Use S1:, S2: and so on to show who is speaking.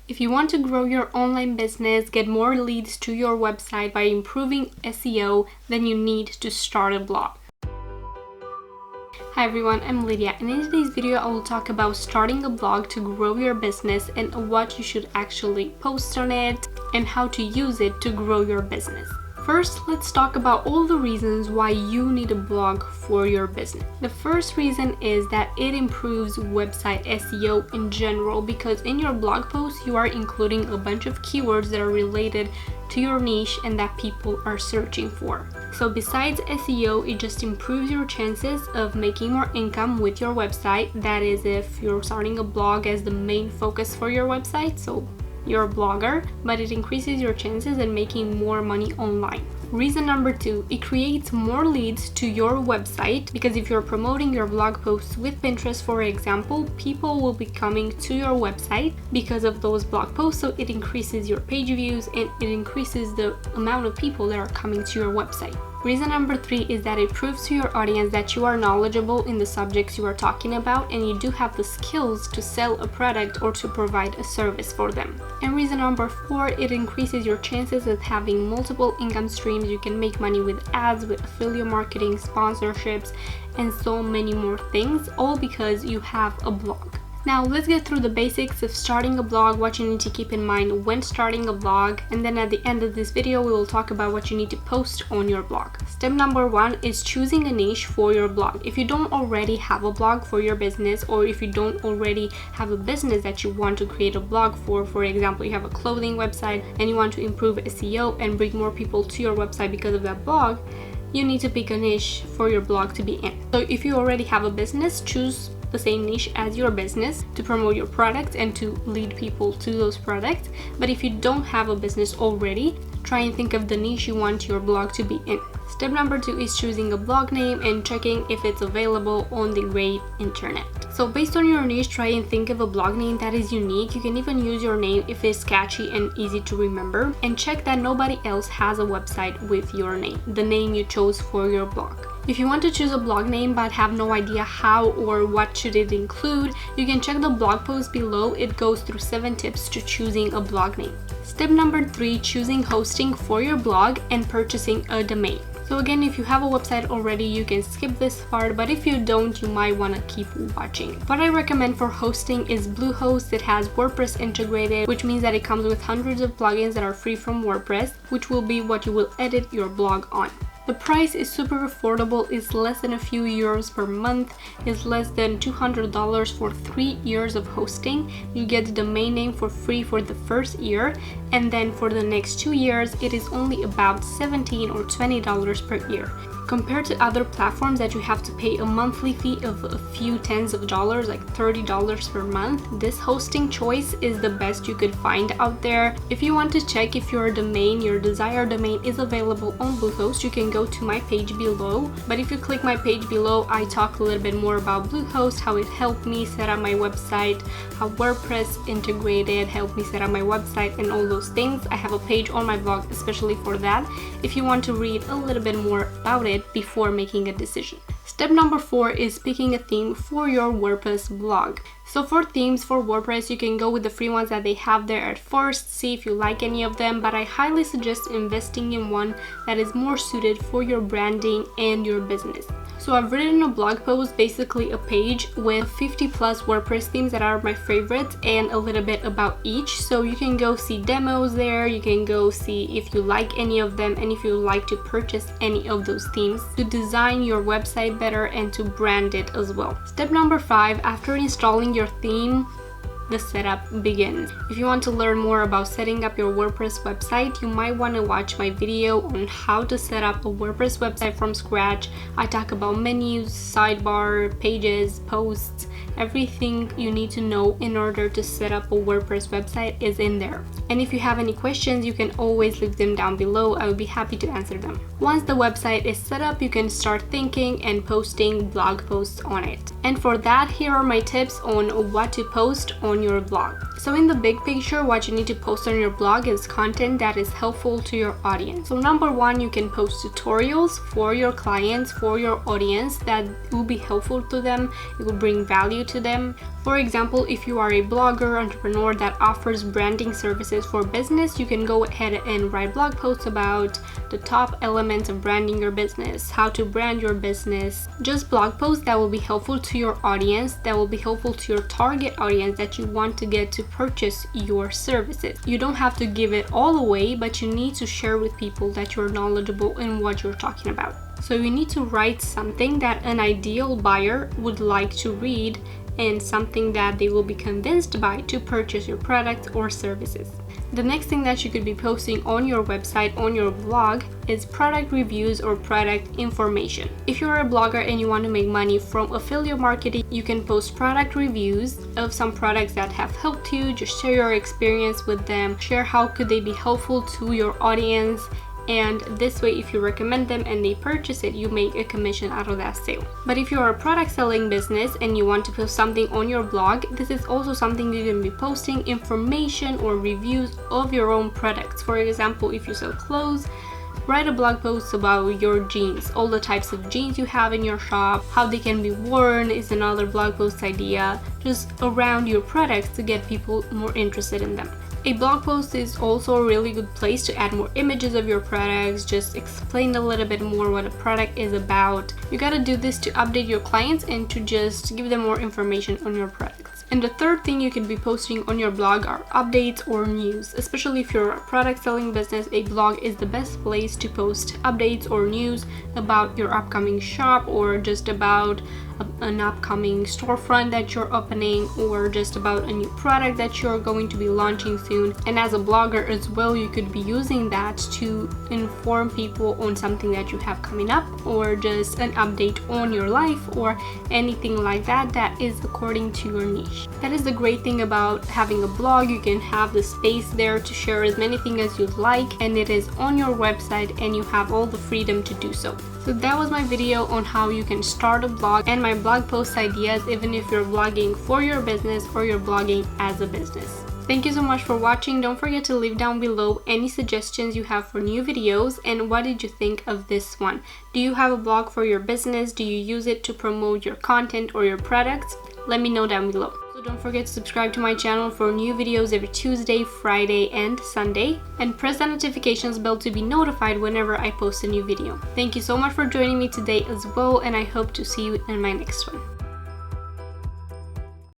S1: If you want to grow your online business, get more leads to your website by improving SEO, then you need to start a blog. Hi everyone, I'm Lydia, and in today's video I will talk about starting a blog to grow your business and what you should actually post on it and how to use it to grow your business. First, let's talk about all the reasons why you need a blog for your business. The first reason is that it improves website SEO in general, because in your blog post you are including a bunch of keywords that are related to your niche and that people are searching for. So besides SEO, it just improves your chances of making more income with your website. That is, if you're starting a blog as the main focus for your website, so you're a blogger, but it increases your chances in making more money online. Reason number 2, it creates more leads to your website, because if you're promoting your blog posts with Pinterest, for example, people will be coming to your website because of those blog posts, so it increases your page views and it increases the amount of people that are coming to your website. Reason number 3 is that it proves to your audience that you are knowledgeable in the subjects you are talking about and you do have the skills to sell a product or to provide a service for them. And reason number 4, it increases your chances of having multiple income streams. You can make money with ads, with affiliate marketing, sponsorships, and so many more things, all because you have a blog. Now let's get through the basics of starting a blog, what you need to keep in mind when starting a blog, and then at the end of this video we will talk about what you need to post on your blog. Step number 1 is choosing a niche for your blog. If you don't already have a blog for your business, or if you don't already have a business that you want to create a blog for example, you have a clothing website and you want to improve SEO and bring more people to your website because of that blog, you need to pick a niche for your blog to be in. So if you already have a business, choose the same niche as your business to promote your product and to lead people to those products. But if you don't have a business already, try and think of the niche you want your blog to be in. Step number 2 is choosing a blog name and checking if it's available on the great internet. So based on your niche, try and think of a blog name that is unique. You can even use your name if it's catchy and easy to remember, and check that nobody else has a website with your name, the name you chose for your blog. If you want to choose a blog name but have no idea how or what should it include, you can check the blog post below. It goes through 7 tips to choosing a blog name. Step number 3, choosing hosting for your blog and purchasing a domain. So again, if you have a website already, you can skip this part, but if you don't, you might want to keep watching. What I recommend for hosting is Bluehost. It has WordPress integrated, which means that it comes with hundreds of plugins that are free from WordPress, which will be what you will edit your blog on. The price is super affordable. It's less than a few euros per month. It's less than $200 for 3 years of hosting. You get the domain name for free for the first year, and then for the next 2 years it is only about $17 or $20 per year. Compared to other platforms that you have to pay a monthly fee of a few tens of dollars, like $30 per month, this hosting choice is the best you could find out there. If you want to check if your domain, your desired domain, is available on Bluehost, you can go to my page below. But if you click my page below, I talk a little bit more about Bluehost, how it helped me set up my website, how WordPress integrated helped me set up my website, and all those things. I have a page on my blog especially for that, if you want to read a little bit more about it before making a decision. Step number 4 is picking a theme for your WordPress blog. So for themes for WordPress, you can go with the free ones that they have there at first, see if you like any of them, but I highly suggest investing in one that is more suited for your branding and your business. So I've written a blog post, basically a page with 50 plus WordPress themes that are my favorites and a little bit about each. So you can go see demos there, you can go see if you like any of them and if you like to purchase any of those themes to design your website better and to brand it as well. Step number 5, after installing your theme, the setup begins. If you want to learn more about setting up your WordPress website, you might want to watch my video on how to set up a WordPress website from scratch. I talk about menus, sidebar, pages, posts, everything you need to know in order to set up a WordPress website is in there. And if you have any questions, you can always leave them down below. I will be happy to answer them. Once the website is set up, you can start thinking and posting blog posts on it. And for that, here are my tips on what to post on your blog. So in the big picture, what you need to post on your blog is content that is helpful to your audience. So number one, you can post tutorials for your clients, for your audience that will be helpful to them. It will bring value to them. For example, if you are a blogger, entrepreneur that offers branding services for business, you can go ahead and write blog posts about the top elements of branding your business, how to brand your business. Just blog posts that will be helpful to your audience, that will be helpful to your target audience that you want to get to purchase your services. You don't have to give it all away, but you need to share with people that you're knowledgeable in what you're talking about. So you need to write something that an ideal buyer would like to read and something that they will be convinced by to purchase your product or services. The next thing that you could be posting on your website, on your blog, is product reviews or product information. If you're a blogger and you want to make money from affiliate marketing, you can post product reviews of some products that have helped you. Just share your experience with them, share how could they be helpful to your audience, and this way, if you recommend them and they purchase it, you make a commission out of that sale. But if you're a product selling business and you want to post something on your blog, this is also something you can be posting information or reviews of your own products. For example, if you sell clothes, write a blog post about your jeans, all the types of jeans you have in your shop, how they can be worn is another blog post idea, just around your products to get people more interested in them. A blog post is also a really good place to add more images of your products, just explain a little bit more what a product is about. You gotta do this to update your clients and to just give them more information on your products. And the third thing you can be posting on your blog are updates or news. Especially if you're a product selling business, a blog is the best place to post updates or news about your upcoming shop or just about an upcoming storefront that you're opening or just about a new product that you're going to be launching soon. And as a blogger as well, you could be using that to inform people on something that you have coming up or just an update on your life or anything like that that is according to your niche. That is the great thing about having a blog. You can have the space there to share as many things as you'd like, and it is on your website and you have all the freedom to do so. So that was my video on how you can start a blog and my blog post ideas even if you're blogging for your business or you're blogging as a business. Thank you so much for watching. Don't forget to leave down below any suggestions you have for new videos and what did you think of this one. Do you have a blog for your business? Do you use it to promote your content or your products? Let me know down below. So don't forget to subscribe to my channel for new videos every Tuesday, Friday, and Sunday. And press that notifications bell to be notified whenever I post a new video. Thank you so much for joining me today as well, and I hope to see you in my next one.